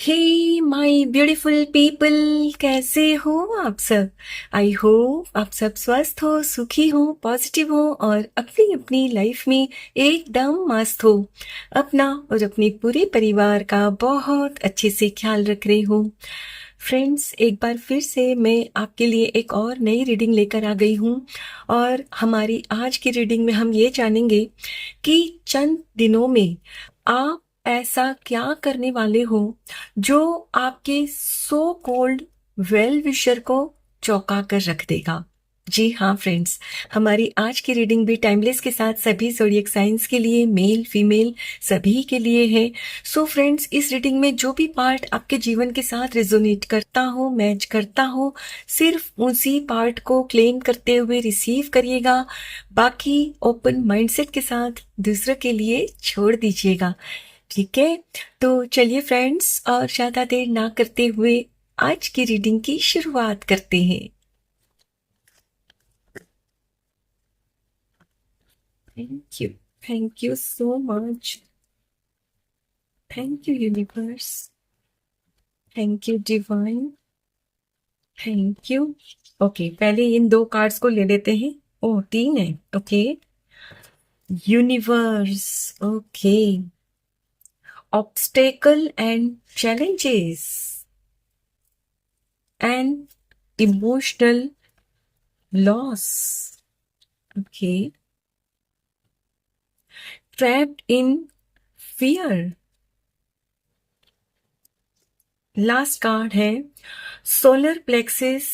Hey my beautiful people, कैसे हो आप सब। आई होप आप सब स्वस्थ हो, सुखी हो, पॉजिटिव हो और अपनी अपनी लाइफ में एकदम मस्त हो। अपना और अपने पूरे परिवार का बहुत अच्छे से ख्याल रख रहे हो। फ्रेंड्स, एक बार फिर से मैं आपके लिए एक और नई रीडिंग लेकर आ गई हूँ। और हमारी आज की रीडिंग में हम ये जानेंगे कि चंद दिनों में आप ऐसा क्या करने वाले हो जो आपके सो कॉल्ड वेल विशर को चौंका कर रख देगा। जी हाँ फ्रेंड्स, हमारी आज की रीडिंग भी टाइमलेस के साथ सभी ज़ोडिएक साइंस के लिए, मेल फीमेल सभी के लिए है। सो फ्रेंड्स, इस रीडिंग में जो भी पार्ट आपके जीवन के साथ रेजोनेट करता हो, मैच करता हो, सिर्फ उसी पार्ट को क्लेम करते हुए रिसीव करिएगा। बाकी ओपन माइंडसेट के साथ दूसरों के लिए छोड़ दीजिएगा। ठीक है, तो चलिए फ्रेंड्स, और ज्यादा देर ना करते हुए आज की रीडिंग की शुरुआत करते हैं। Thank you so much. Thank you universe. Thank you divine. Thank you. Okay, पहले इन दो कार्ड्स को ले लेते हैं। ओह, तीन है। Okay, universe. Okay, obstacle and challenges and emotional loss. Okay. Trapped in fear. Last card है solar plexus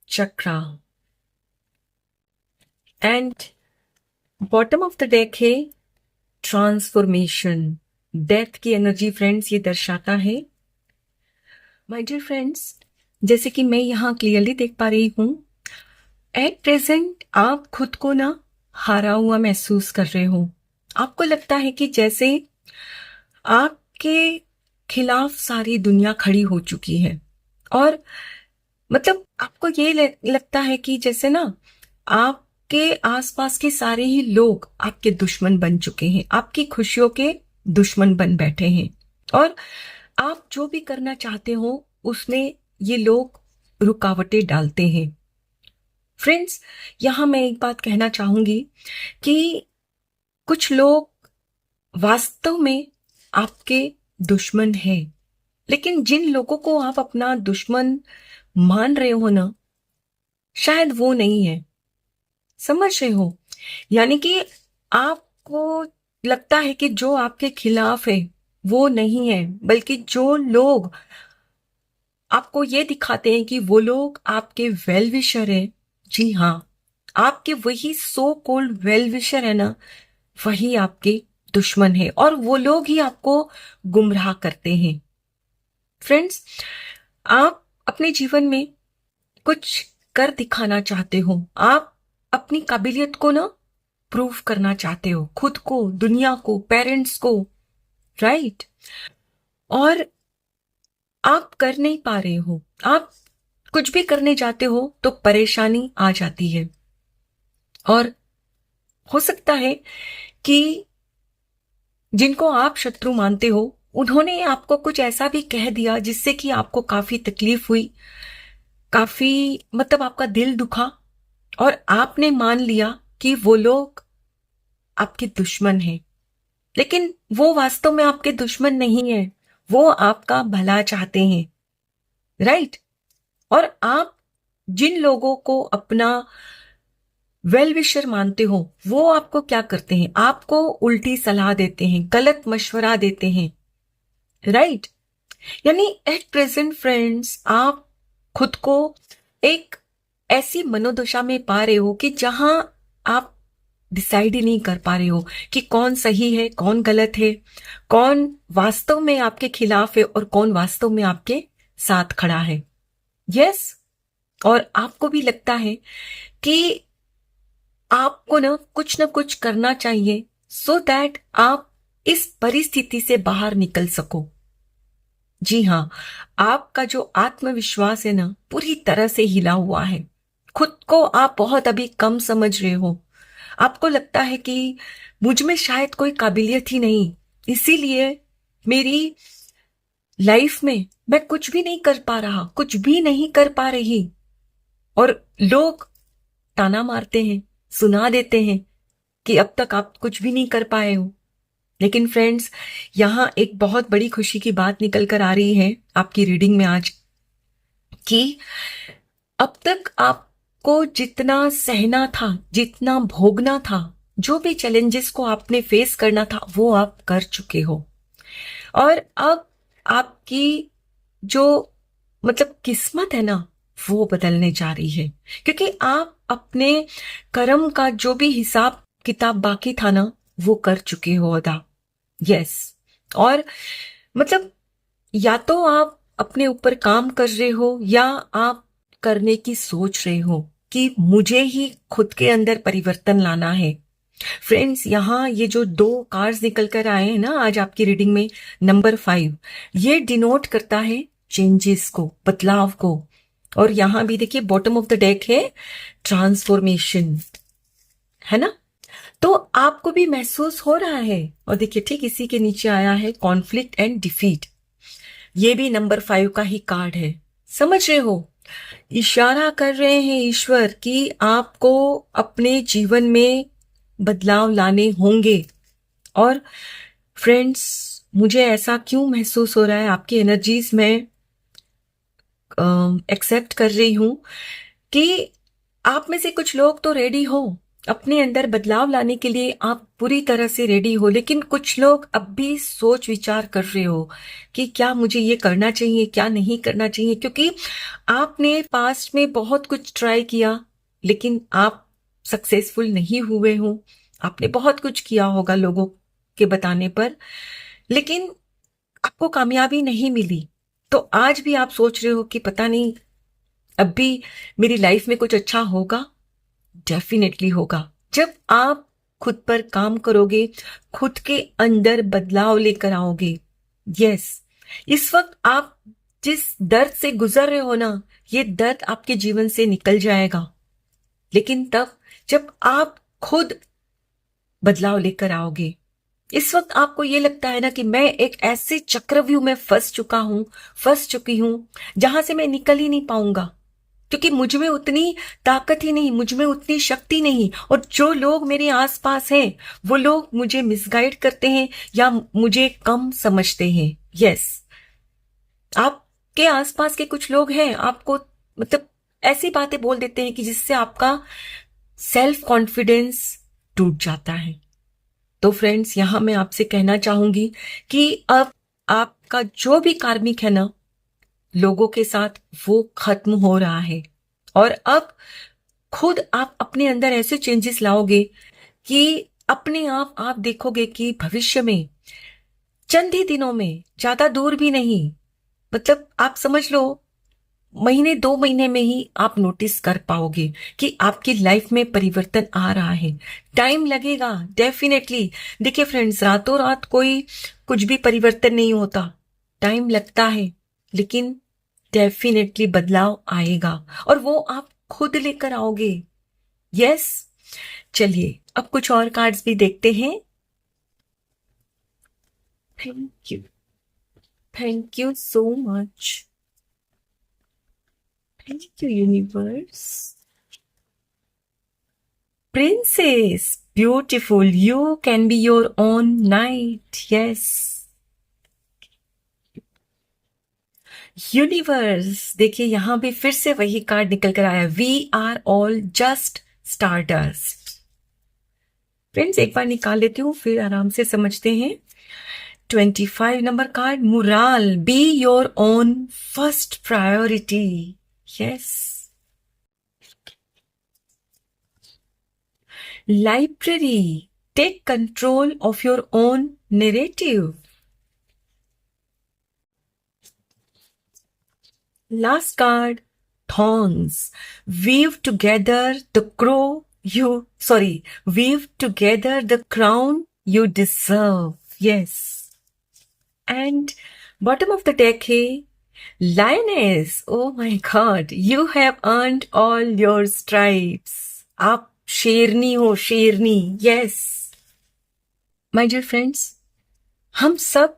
chakra and bottom of the deck है ट्रांसफॉर्मेशन। डेथ की एनर्जी फ्रेंड्स ये दर्शाता है। माय डियर फ्रेंड्स, जैसे कि मैं यहाँ क्लियरली देख पा रही हूँ, एट प्रेजेंट आप खुद को ना हारा हुआ महसूस कर रहे हो। आपको लगता है कि जैसे आपके खिलाफ सारी दुनिया खड़ी हो चुकी है, और मतलब आपको ये लगता है कि जैसे ना आपके आसपास के सारे ही लोग आपके दुश्मन बन चुके हैं, आपकी खुशियों के दुश्मन बन बैठे हैं, और आप जो भी करना चाहते हो उसमें ये लोग रुकावटें डालते हैं। फ्रेंड्स, यहां मैं एक बात कहना चाहूंगी कि कुछ लोग वास्तव में आपके दुश्मन हैं, लेकिन जिन लोगों को आप अपना दुश्मन मान रहे हो ना, शायद वो नहीं है। समझ रहे हो? यानी कि आपको लगता है कि जो आपके खिलाफ है वो नहीं है, बल्कि जो लोग आपको ये दिखाते हैं कि वो लोग आपके वेल विशर है, जी हाँ, आपके वही सो कॉल्ड वेल विशर है ना, वही आपके दुश्मन है, और वो लोग ही आपको गुमराह करते हैं। फ्रेंड्स, आप अपने जीवन में कुछ कर दिखाना चाहते हो, आप अपनी काबिलियत को ना प्रूव करना चाहते हो, खुद को, दुनिया को, पेरेंट्स को, राइट? और आप कर नहीं पा रहे हो। आप कुछ भी करने जाते हो तो परेशानी आ जाती है, और हो सकता है कि जिनको आप शत्रु मानते हो उन्होंने आपको कुछ ऐसा भी कह दिया जिससे कि आपको काफी तकलीफ हुई, काफी मतलब आपका दिल दुखा, और आपने मान लिया कि वो लोग आपके दुश्मन हैं। लेकिन वो वास्तव में आपके दुश्मन नहीं है, वो आपका भला चाहते हैं, राइट? और आप जिन लोगों को अपना वेल विशर मानते हो वो आपको क्या करते हैं? आपको उल्टी सलाह देते हैं, गलत मशवरा देते हैं, राइट? यानी एट प्रेजेंट फ्रेंड्स, आप खुद को एक ऐसी मनोदशा में पा रहे हो कि जहां आप डिसाइड ही नहीं कर पा रहे हो कि कौन सही है, कौन गलत है, कौन वास्तव में आपके खिलाफ है और कौन वास्तव में आपके साथ खड़ा है। यस, और आपको भी लगता है कि आपको ना कुछ करना चाहिए सो दैट आप इस परिस्थिति से बाहर निकल सको। जी हाँ, आपका जो आत्मविश्वास है ना, पूरी तरह से हिला हुआ है। खुद को आप बहुत अभी कम समझ रहे हो। आपको लगता है कि मुझ में शायद कोई काबिलियत ही नहीं, इसीलिए मेरी लाइफ में मैं कुछ भी नहीं कर पा रहा, कुछ भी नहीं कर पा रही, और लोग ताना मारते हैं, सुना देते हैं कि अब तक आप कुछ भी नहीं कर पाए हो। लेकिन फ्रेंड्स, यहां एक बहुत बड़ी खुशी की बात निकल कर आ रही है आपकी रीडिंग में आज, कि अब तक आपको जितना सहना था, जितना भोगना था, जो भी चैलेंजेस को आपने फेस करना था, वो आप कर चुके हो। और अब आपकी जो मतलब किस्मत है ना, वो बदलने जा रही है, क्योंकि आप अपने कर्म का जो भी हिसाब किताब बाकी था ना, वो कर चुके हो अदा। यस। और मतलब या तो आप अपने ऊपर काम कर रहे हो, या आप करने की सोच रहे हो कि मुझे ही खुद के अंदर परिवर्तन लाना है। फ्रेंड्स, यहाँ ये जो 2 कार्ड्स निकल कर आए हैं ना आज आपकी रीडिंग में, नंबर 5, ये डिनोट करता है चेंजेस को, बदलाव को। और यहां भी देखिए बॉटम ऑफ द डेक है ट्रांसफॉर्मेशन, है ना। तो आपको भी महसूस हो रहा है। और देखिए ठीक इसी के नीचे आया है कॉन्फ्लिक्ट एंड डिफीट, ये भी नंबर 5 का ही कार्ड है। समझ रहे हो, इशारा कर रहे हैं ईश्वर कि आपको अपने जीवन में बदलाव लाने होंगे। और फ्रेंड्स, मुझे ऐसा क्यों महसूस हो रहा है, आपकी एनर्जीज में एक्सेप्ट कर रही हूं कि आप में से कुछ लोग तो रेडी हो, अपने अंदर बदलाव लाने के लिए आप पूरी तरह से रेडी हो, लेकिन कुछ लोग अब भी सोच विचार कर रहे हो कि क्या मुझे ये करना चाहिए, क्या नहीं करना चाहिए, क्योंकि आपने पास्ट में बहुत कुछ ट्राई किया, लेकिन आप सक्सेसफुल नहीं हुए हो। आपने बहुत कुछ किया होगा लोगों के बताने पर, लेकिन आपको कामयाबी नहीं मिली। तो आज भी आप सोच रहे हो कि पता नहीं अब भी मेरी लाइफ में कुछ अच्छा होगा। डेफिनेटली होगा, जब आप खुद पर काम करोगे, खुद के अंदर बदलाव लेकर आओगे। यस। इस वक्त आप जिस दर्द से गुजर रहे हो ना, ये दर्द आपके जीवन से निकल जाएगा, लेकिन तब जब आप खुद बदलाव लेकर आओगे। इस वक्त आपको ये लगता है ना कि मैं एक ऐसे चक्रव्यूह में फंस चुकी हूं जहां से मैं निकल ही नहीं पाऊंगा, क्योंकि मुझ में उतनी ताकत ही नहीं, मुझ में उतनी शक्ति नहीं, और जो लोग मेरे आसपास हैं वो लोग मुझे मिसगाइड करते हैं या मुझे कम समझते हैं। यस। आपके आसपास के कुछ लोग हैं, आपको मतलब ऐसी बातें बोल देते हैं कि जिससे आपका सेल्फ कॉन्फिडेंस टूट जाता है। तो फ्रेंड्स, यहां मैं आपसे कहना चाहूंगी कि अब आपका जो भी कार्मिक है ना लोगों के साथ, वो खत्म हो रहा है। और अब खुद आप अपने अंदर ऐसे चेंजेस लाओगे कि अपने आप देखोगे कि भविष्य में चंद ही दिनों में, ज्यादा दूर भी नहीं, मतलब आप समझ लो महीने 2 महीने में ही आप नोटिस कर पाओगे कि आपकी लाइफ में परिवर्तन आ रहा है। टाइम लगेगा डेफिनेटली। देखिए फ्रेंड्स, रातों रात कोई कुछ भी परिवर्तन नहीं होता, टाइम लगता है, लेकिन डेफिनेटली बदलाव आएगा, और वो आप खुद लेकर आओगे। यस। चलिए अब कुछ और कार्ड्स भी देखते हैं। Thank you so much. Thank you, universe. Princess, beautiful. You can be your own knight. Yes. Universe, देखिए यहां भी फिर से वही कार्ड निकल कर आया, we are all just stardust. Friends, एक बार निकाल लेती हूँ, फिर आराम से समझते हैं। 25 number card, mural, be your own first priority. Yes. Library, take control of your own narrative. Last card, thorns, weave together the crown you deserve. Yes. And bottom of the deck है lioness. Oh my God, you have earned all your stripes. आप शेरनी हो, शेरनी। Yes. My dear friends, हम सब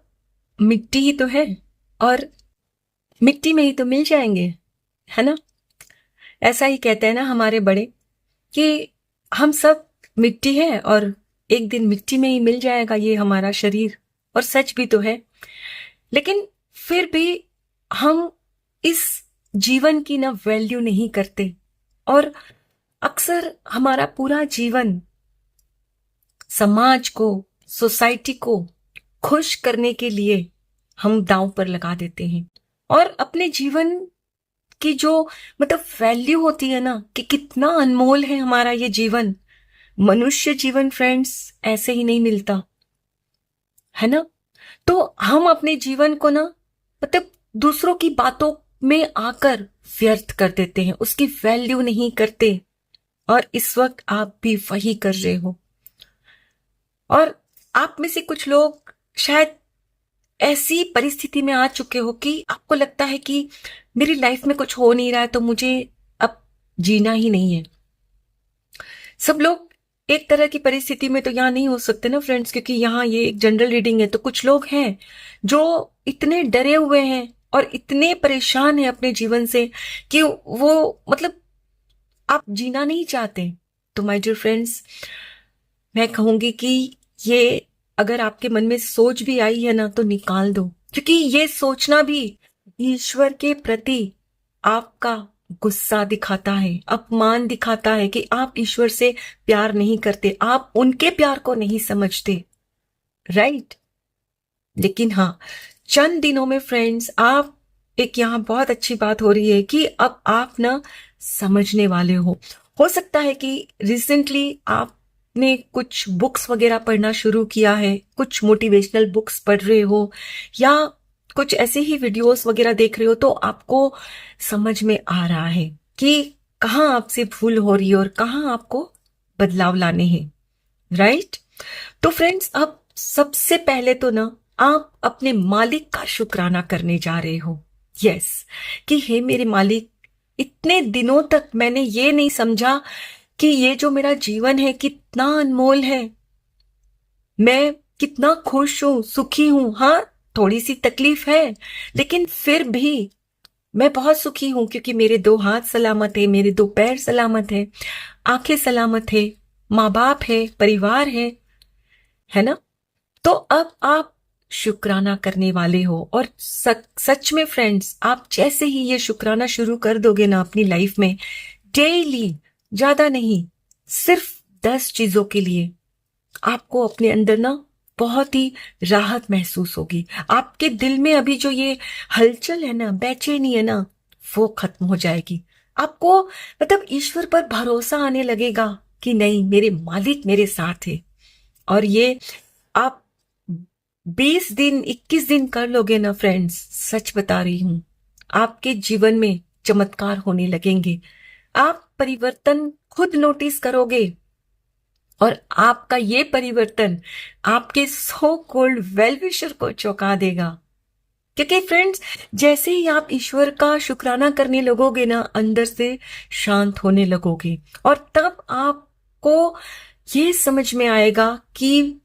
मिट्टी ही तो है, और मिट्टी में ही तो मिल जाएंगे, है ना। ऐसा ही कहते हैं ना हमारे बड़े कि हम सब मिट्टी है और एक दिन मिट्टी में ही मिल जाएगा ये हमारा शरीर। और सच भी तो है। लेकिन फिर भी हम इस जीवन की ना वैल्यू नहीं करते और अक्सर हमारा पूरा जीवन समाज को, सोसाइटी को खुश करने के लिए हम दांव पर लगा देते हैं। और अपने जीवन की जो मतलब वैल्यू होती है ना कि कितना अनमोल है हमारा ये जीवन, मनुष्य जीवन फ्रेंड्स ऐसे ही नहीं मिलता, है ना। तो हम अपने जीवन को ना मतलब दूसरों की बातों में आकर व्यर्थ कर देते हैं, उसकी वैल्यू नहीं करते। और इस वक्त आप भी वही कर रहे हो। और आप में से कुछ लोग शायद ऐसी परिस्थिति में आ चुके हो कि आपको लगता है कि मेरी लाइफ में कुछ हो नहीं रहा है तो मुझे अब जीना ही नहीं है। सब लोग एक तरह की परिस्थिति में तो यहाँ नहीं हो सकते ना फ्रेंड्स, क्योंकि यहाँ ये एक जनरल रीडिंग है। तो कुछ लोग हैं जो इतने डरे हुए हैं और इतने परेशान हैं अपने जीवन से कि वो मतलब आप जीना नहीं चाहते। तो माय डियर फ्रेंड्स, मैं कहूंगी कि ये अगर आपके मन में सोच भी आई है ना तो निकाल दो, क्योंकि ये सोचना भी ईश्वर के प्रति आपका गुस्सा दिखाता है, अपमान दिखाता है कि आप ईश्वर से प्यार नहीं करते, आप उनके प्यार को नहीं समझते, राइट। लेकिन हाँ, चंद दिनों में फ्रेंड्स आप एक यहाँ बहुत अच्छी बात हो रही है कि अब आप ना समझने वाले हो सकता है कि रिसेंटली आपने कुछ बुक्स वगैरह पढ़ना शुरू किया है, कुछ मोटिवेशनल बुक्स पढ़ रहे हो या कुछ ऐसे ही वीडियोस वगैरह देख रहे हो, तो आपको समझ में आ रहा है कि कहाँ आपसे भूल हो रही है और कहाँ आपको बदलाव लाने हैं, राइट। तो फ्रेंड्स, अब सबसे पहले तो ना आप अपने मालिक का शुक्राना करने जा रहे हो। यस, कि हे मेरे मालिक, इतने दिनों तक मैंने ये नहीं समझा कि ये जो मेरा जीवन है कितना अनमोल है, मैं कितना खुश हूं, सुखी हूं। हाँ, थोड़ी सी तकलीफ है लेकिन फिर भी मैं बहुत सुखी हूं, क्योंकि मेरे 2 हाथ सलामत है, मेरे 2 पैर सलामत है, आंखें सलामत है, माँ बाप है, परिवार है ना। तो अब आप शुक्राना करने वाले हो। और सच में फ्रेंड्स, आप जैसे ही ये शुक्राना शुरू कर दोगे ना अपनी लाइफ में, डेली, ज्यादा नहीं, सिर्फ 10 चीजों के लिए आपको अपने अंदर ना बहुत ही राहत महसूस होगी। आपके दिल में अभी जो ये हलचल है ना, बेचैनी है ना, वो खत्म हो जाएगी। आपको मतलब ईश्वर पर भरोसा आने लगेगा कि नहीं, मेरे मालिक मेरे साथ है। और ये आप 20 दिन, 21 दिन कर लोगे ना फ्रेंड्स, सच बता रही हूं, आपके जीवन में चमत्कार होने लगेंगे। आप परिवर्तन खुद नोटिस करोगे और आपका ये परिवर्तन आपके सो कॉल्ड वेल विशर को चौंका देगा। क्योंकि फ्रेंड्स, जैसे ही आप ईश्वर का शुक्राना करने लगोगे ना, अंदर से शांत होने लगोगे और तब आपको ये समझ में आएगा कि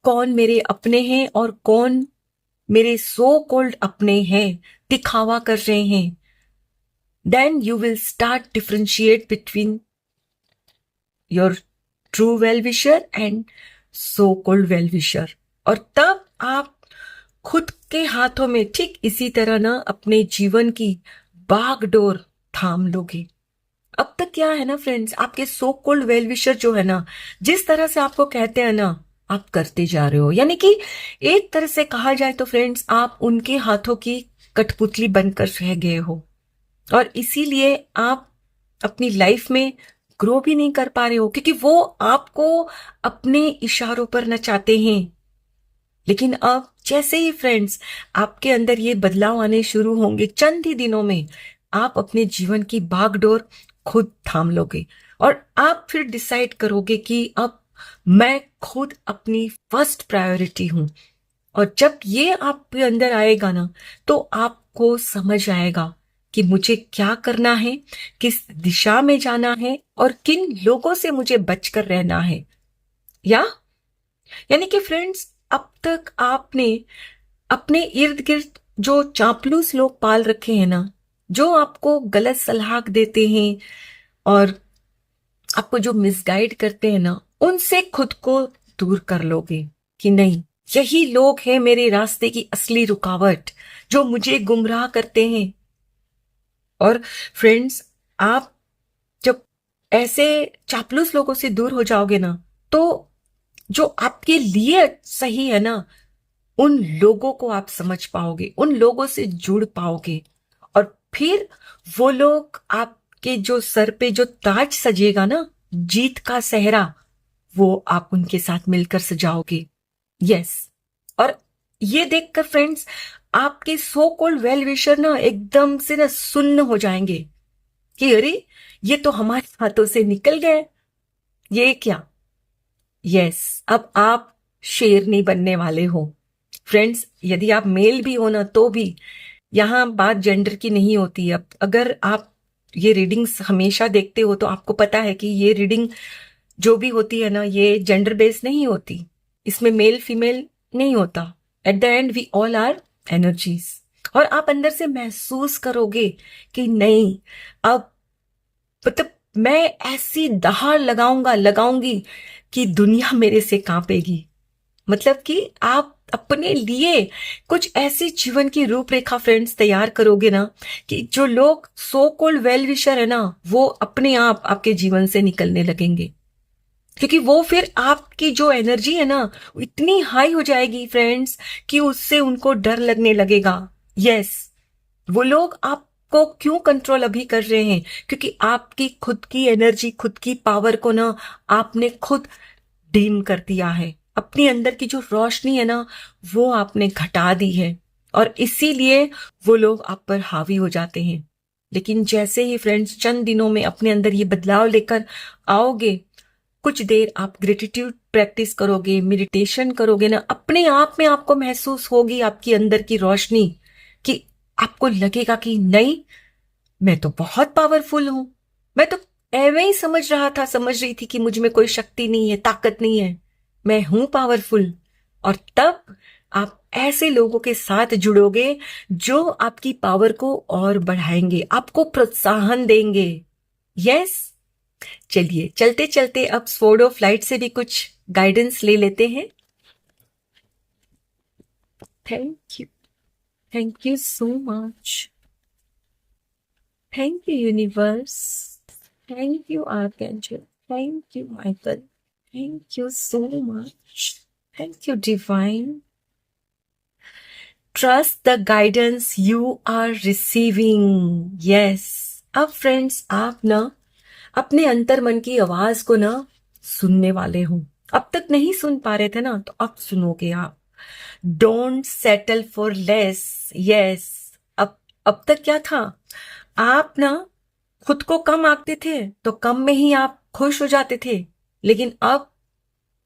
कौन मेरे अपने हैं और कौन मेरे सो कॉल्ड अपने हैं, दिखावा कर रहे हैं। Then you will start differentiate between your true well wisher and so called well wisher. और तब आप खुद के हाथों में ठीक इसी तरह ना अपने जीवन की बागडोर थाम लोगे। अब तक क्या है ना फ्रेंड्स, आपके सो कॉल्ड वेल विशर जो है ना, जिस तरह से आपको कहते हैं ना, आप करते जा रहे हो। यानी कि एक तरह से कहा जाए तो फ्रेंड्स, आप उनके हाथों की कठपुतली बनकर रह गए हो और इसीलिए आप अपनी लाइफ में ग्रो भी नहीं कर पा रहे हो, क्योंकि वो आपको अपने इशारों पर नचाते हैं। लेकिन अब जैसे ही फ्रेंड्स आपके अंदर ये बदलाव आने शुरू होंगे, चंद ही दिनों में आप अपने जीवन की बागडोर खुद थाम लोगे और आप फिर डिसाइड करोगे कि अब मैं खुद अपनी फर्स्ट प्रायोरिटी हूं। और जब ये आपके अंदर आएगा ना, तो आपको समझ आएगा कि मुझे क्या करना है, किस दिशा में जाना है और किन लोगों से मुझे बचकर रहना है। यानी कि फ्रेंड्स, अब तक आपने अपने इर्द गिर्द जो चापलूस लोग पाल रखे हैं ना, जो आपको गलत सलाह देते हैं और आपको जो मिसगाइड करते हैं ना, उनसे खुद को दूर कर लोगे कि नहीं, यही लोग हैं मेरे रास्ते की असली रुकावट, जो मुझे गुमराह करते हैं। और फ्रेंड्स, आप जब ऐसे चापलूस लोगों से दूर हो जाओगे ना, तो जो आपके लिए सही है ना, उन लोगों को आप समझ पाओगे, उन लोगों से जुड़ पाओगे, और फिर वो लोग आपके जो सर पे जो ताज सजेगा ना, जीत का सेहरा, वो आप उनके साथ मिलकर सजाओगे। यस। और ये देखकर फ्रेंड्स, आपके सो कॉल्ड वेल विशर ना एकदम से ना सुन्न हो जाएंगे कि अरे, ये तो हमारे हाथों से निकल गए, ये क्या। यस, अब आप शेरनी बनने वाले हो। फ्रेंड्स, यदि आप मेल भी हो ना, तो भी यहां बात जेंडर की नहीं होती। अब अगर आप ये रीडिंग्स हमेशा देखते हो तो आपको पता है कि ये रीडिंग जो भी होती है ना, ये जेंडर बेस्ड नहीं होती, इसमें मेल फीमेल नहीं होता। At the end we all are energies. और आप अंदर से महसूस करोगे कि नहीं, अब मतलब मैं ऐसी दहाड़ लगाऊंगी कि दुनिया मेरे से कांपेगी। मतलब कि आप अपने लिए कुछ ऐसी जीवन की रूपरेखा फ्रेंड्स तैयार करोगे ना, कि जो लोग सो कॉल्ड वेल विशर है ना, वो अपने आप आपके जीवन से निकलने लगेंगे, क्योंकि वो फिर आपकी जो एनर्जी है ना, इतनी हाई हो जाएगी फ्रेंड्स कि उससे उनको डर लगने लगेगा। यस, वो लोग आपको क्यों कंट्रोल अभी कर रहे हैं, क्योंकि आपकी खुद की एनर्जी, खुद की पावर को ना आपने खुद डिम कर दिया है। अपनी अंदर की जो रोशनी है ना, वो आपने घटा दी है, और इसीलिए वो लोग आप पर हावी हो जाते हैं। लेकिन जैसे ही फ्रेंड्स चंद दिनों में अपने अंदर ये बदलाव लेकर आओगे, कुछ देर आप ग्रेटिट्यूड प्रैक्टिस करोगे, मेडिटेशन करोगे ना, अपने आप में आपको महसूस होगी आपकी अंदर की रोशनी, कि आपको लगेगा कि नहीं, मैं तो बहुत पावरफुल हूं। मैं तो एवं ही समझ रही थी कि मुझ में कोई शक्ति नहीं है, ताकत नहीं है, मैं हूं पावरफुल। और तब आप ऐसे लोगों के साथ जुड़ोगे जो आपकी पावर को और बढ़ाएंगे, आपको प्रोत्साहन देंगे। यस। चलिए, चलते चलते अब स्वॉर्ड ऑफ लाइट से भी कुछ गाइडेंस ले लेते हैं। Thank you, thank you so much. Thank you universe, thank you archangel, thank you Michael, thank you so much, thank you divine. Trust the guidance you are receiving. Yes. अब friends, आप ना अपने अंतर मन की आवाज को ना सुनने वाले हो। अब तक नहीं सुन पा रहे थे ना, तो अब सुनोगे आप। Don't settle for less. Yes. अब तक क्या था, आप ना खुद को कम आंकते थे, तो कम में ही आप खुश हो जाते थे। लेकिन अब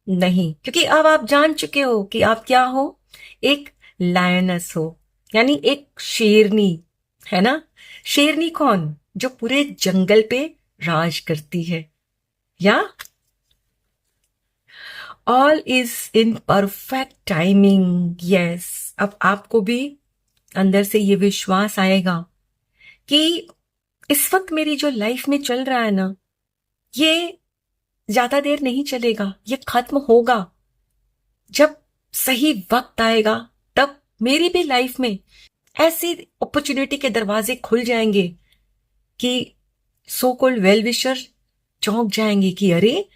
नहीं, क्योंकि अब आप जान चुके हो कि आप क्या हो, एक लायनस हो, यानी एक शेरनी, है ना। शेरनी कौन, जो पूरे जंगल पे राज करती है। या all is in perfect timing. Yes. अब आपको भी अंदर से ये विश्वास आएगा कि इस वक्त मेरी जो लाइफ में चल रहा है ना, ये ज्यादा देर नहीं चलेगा, ये खत्म होगा। जब सही वक्त आएगा, तब मेरी भी लाइफ में ऐसी अपॉर्चुनिटी के दरवाजे खुल जाएंगे कि सो कॉल्ड वेल विशर चौंक जाएंगे कि अरे,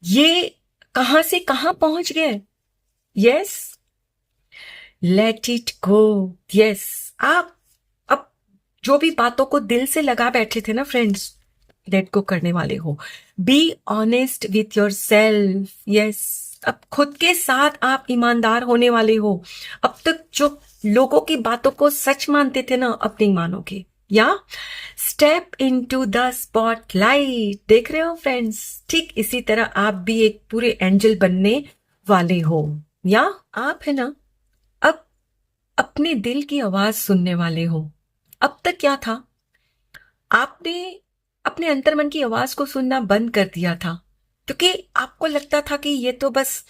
ये कहां से कहां पहुंच गए। Yes. Let it go. Yes. आप अब जो भी बातों को दिल से लगा बैठे थे ना फ्रेंड्स, लेट गो करने वाले हो। Be honest with your self. Yes. अब खुद के साथ आप ईमानदार होने वाले हो। अब तक जो लोगों की बातों को सच मानते थे ना, अब नहीं मानोगे। या स्टेप इनटू द स्पॉटलाइट। देख रहे हो फ्रेंड्स, ठीक इसी तरह आप भी एक पूरे एंजल बनने वाले हो। या आप है ना, अब अपने दिल की आवाज सुनने वाले हो। अब तक क्या था, आपने अपने अंतर्मन की आवाज को सुनना बंद कर दिया था, क्योंकि आपको लगता था कि ये तो बस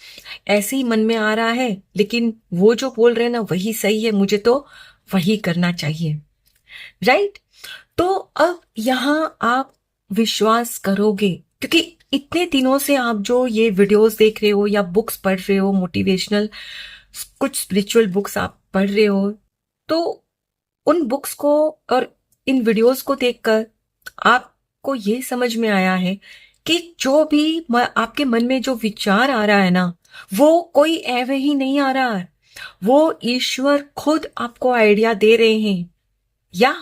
ऐसे ही मन में आ रहा है, लेकिन वो जो बोल रहे हैं ना वही सही है, मुझे तो वही करना चाहिए, राइट? तो अब यहाँ आप विश्वास करोगे, क्योंकि इतने दिनों से आप जो ये वीडियोस देख रहे हो या बुक्स पढ़ रहे हो, मोटिवेशनल कुछ स्पिरिचुअल बुक्स आप पढ़ रहे हो, तो उन बुक्स को और इन वीडियोस को देखकर आपको ये समझ में आया है कि जो भी आपके मन में जो विचार आ रहा है ना, वो कोई ऐवे ही नहीं आ रहा है, वो ईश्वर खुद आपको आइडिया दे रहे हैं। या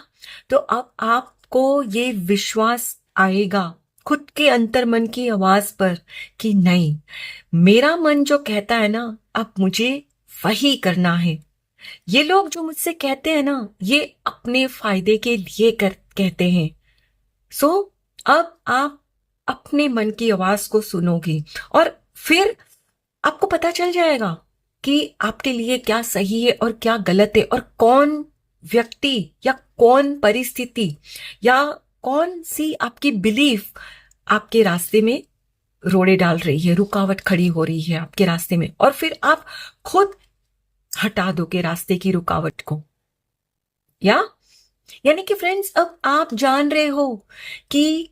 तो अब आपको ये विश्वास आएगा खुद के अंतर मन की आवाज पर कि नहीं, मेरा मन जो कहता है ना, अब मुझे वही करना है। ये लोग जो मुझसे कहते हैं ना, ये अपने फायदे के लिए कहते हैं। सो अब आप अपने मन की आवाज को सुनोगे और फिर आपको पता चल जाएगा कि आपके लिए क्या सही है और क्या गलत है, और कौन व्यक्ति या कौन परिस्थिति या कौन सी आपकी बिलीफ आपके रास्ते में रोड़े डाल रही है, रुकावट खड़ी हो रही है आपके रास्ते में, और फिर आप खुद हटा दोगे रास्ते की रुकावट को। यानी कि फ्रेंड्स, अब आप जान रहे हो कि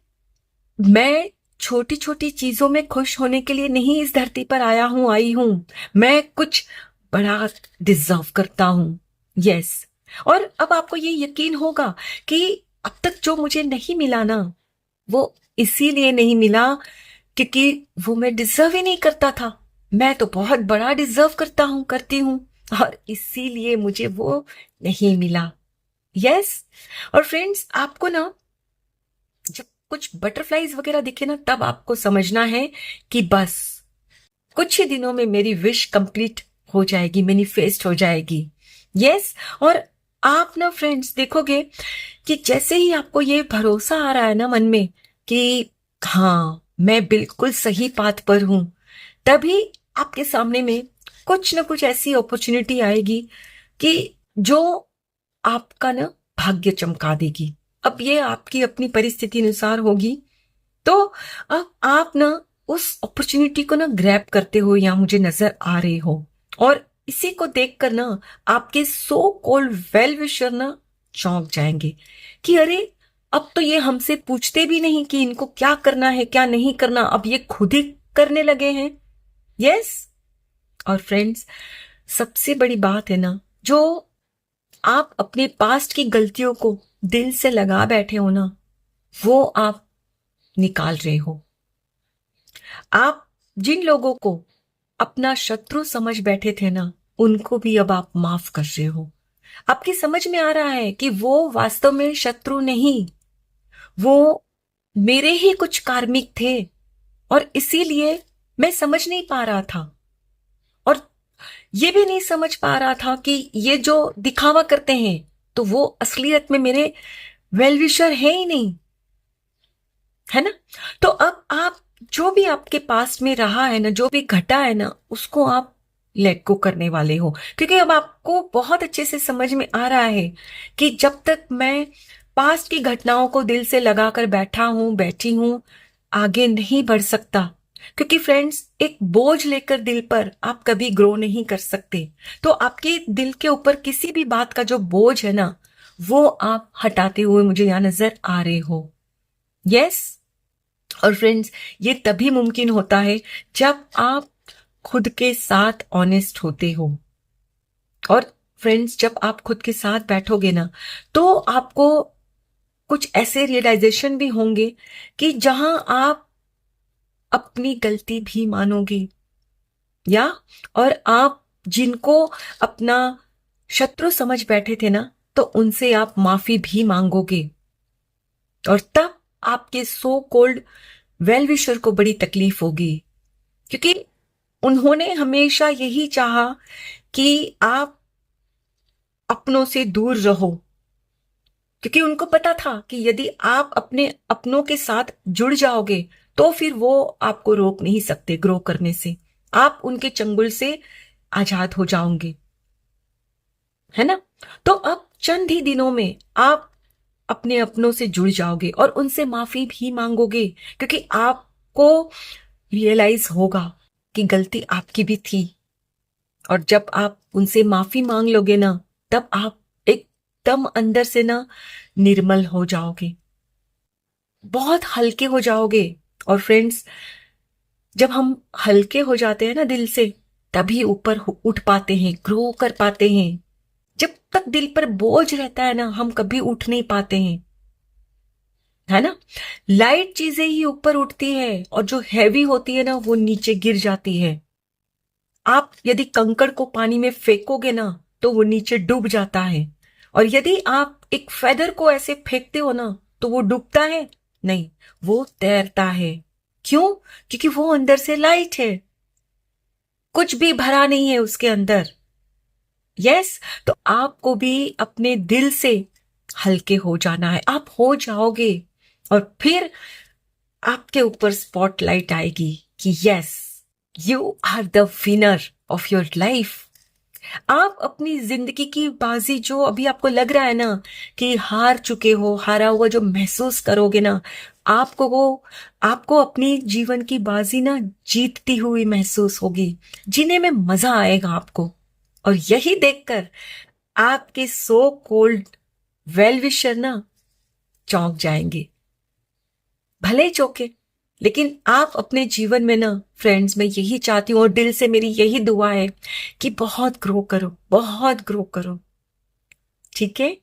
मैं छोटी छोटी चीजों में खुश होने के लिए नहीं इस धरती पर आई हूं, मैं कुछ बड़ा डिजर्व करता हूं। यस, और अब आपको ये यकीन होगा कि अब तक जो मुझे नहीं मिला ना, वो इसीलिए नहीं मिला क्योंकि वो मैं डिजर्व ही नहीं करता था। मैं तो बहुत बड़ा डिजर्व करती हूं, और इसीलिए मुझे वो नहीं मिला। यस, और फ्रेंड्स, आपको ना जब कुछ बटरफ्लाईज वगैरह दिखे ना, तब आपको समझना है कि बस कुछ ही दिनों में मेरी विश कंप्लीट हो जाएगी, मैनिफेस्ट हो जाएगी। यस, और आप ना फ्रेंड्स देखोगे कि जैसे ही आपको ये भरोसा आ रहा है ना मन में कि हाँ, मैं बिल्कुल सही पाथ पर हूं, तभी आपके सामने में कुछ ना कुछ ऐसी अपॉर्चुनिटी आएगी कि जो आपका ना भाग्य चमका देगी। अब ये आपकी अपनी परिस्थिति अनुसार होगी, तो अब आप ना उस अपॉर्चुनिटी को ना ग्रैब करते हो या मुझे नजर आ रहे हो, और इसी को देखकर ना आपके सो कॉल्ड वेल विशर ना चौंक जाएंगे कि अरे, अब तो ये हमसे पूछते भी नहीं कि इनको क्या करना है क्या नहीं करना, अब ये खुद ही करने लगे हैं। यस, और फ्रेंड्स, सबसे बड़ी बात है ना, जो आप अपने पास्ट की गलतियों को दिल से लगा बैठे हो ना, वो आप निकाल रहे हो। आप जिन लोगों को अपना शत्रु समझ बैठे थे ना, उनको भी अब आप माफ कर रहे हो। आपकी समझ में आ रहा है कि वो वास्तव में शत्रु नहीं, वो मेरे ही कुछ कार्मिक थे, और इसीलिए मैं समझ नहीं पा रहा था, और ये भी नहीं समझ पा रहा था कि ये जो दिखावा करते हैं तो वो असलियत में मेरे वेलविशर है ही नहीं, है ना? तो अब आप जो भी आपके पास में रहा है ना, जो भी घटा है ना, उसको आप लेट गो करने वाले हो, क्योंकि अब आपको बहुत अच्छे से समझ में आ रहा है कि जब तक मैं पास्ट की घटनाओं को दिल से लगाकर बैठी हूं, आगे नहीं बढ़ सकता। क्योंकि फ्रेंड्स, एक बोझ लेकर दिल पर आप कभी ग्रो नहीं कर सकते। तो आपके दिल के ऊपर किसी भी बात का जो बोझ है ना, वो आप हटाते हुए मुझे यहां नजर आ रहे हो। यस, और फ्रेंड्स, ये तभी मुमकिन होता है जब आप खुद के साथ ऑनेस्ट होते हो। और फ्रेंड्स, जब आप खुद के साथ बैठोगे ना, तो आपको कुछ ऐसे रियलाइजेशन भी होंगे कि जहां आप अपनी गलती भी मानोगे, और आप जिनको अपना शत्रु समझ बैठे थे ना, तो उनसे आप माफी भी मांगोगे, और तब आपके सो कॉल्ड वेल विशर को बड़ी तकलीफ होगी, क्योंकि उन्होंने हमेशा यही चाहा कि आप अपनों से दूर रहो, क्योंकि उनको पता था कि यदि आप अपने अपनों के साथ जुड़ जाओगे तो फिर वो आपको रोक नहीं सकते ग्रो करने से, आप उनके चंगुल से आजाद हो जाओगे, है ना? तो अब चंद ही दिनों में आप अपने अपनों से जुड़ जाओगे और उनसे माफी भी मांगोगे, क्योंकि आपको रियलाइज होगा कि गलती आपकी भी थी, और जब आप उनसे माफी मांग लोगे ना, तब आप एक एकदम अंदर से ना निर्मल हो जाओगे, बहुत हल्के हो जाओगे। और फ्रेंड्स, जब हम हल्के हो जाते हैं ना दिल से, तभी ऊपर उठ पाते हैं, ग्रो कर पाते हैं। जब तक दिल पर बोझ रहता है ना, हम कभी उठ नहीं पाते हैं, है ना। लाइट चीजें ही ऊपर उठती है और जो हैवी होती है ना वो नीचे गिर जाती है। आप यदि कंकड़ को पानी में फेंकोगे ना तो वो नीचे डूब जाता है, और यदि आप एक फेदर को ऐसे फेंकते हो ना तो वो डूबता है नहीं, वो तैरता है। क्यों? क्योंकि वो अंदर से लाइट है, कुछ भी भरा नहीं है उसके अंदर। यस, तो आपको भी अपने दिल से हल्के हो जाना है, आप हो जाओगे। और फिर आपके ऊपर स्पॉटलाइट आएगी कि yes, you are the winner of your life. आप अपनी जिंदगी की बाजी, जो अभी आपको लग रहा है ना कि हार चुके हो, हारा हुआ जो महसूस करोगे ना, आपको अपनी जीवन की बाजी ना जीतती हुई महसूस होगी, जीने में मजा आएगा आपको। और यही देखकर आपके सो कोल्ड वेल विशर ना चौंक जाएंगे, भले ही चौंके, लेकिन आप अपने जीवन में ना फ्रेंड्स, मैं यही चाहती हूँ और दिल से मेरी यही दुआ है कि बहुत ग्रो करो, बहुत ग्रो करो। ठीक है,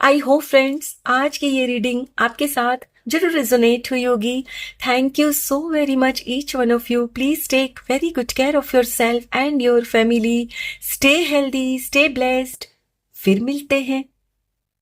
आई होप फ्रेंड्स आज की ये रीडिंग आपके साथ जरूर रेजोनेट हुई होगी। Thank you so very much each one of you. Please take very good care of yourself and your family. Stay healthy, stay blessed. फिर मिलते हैं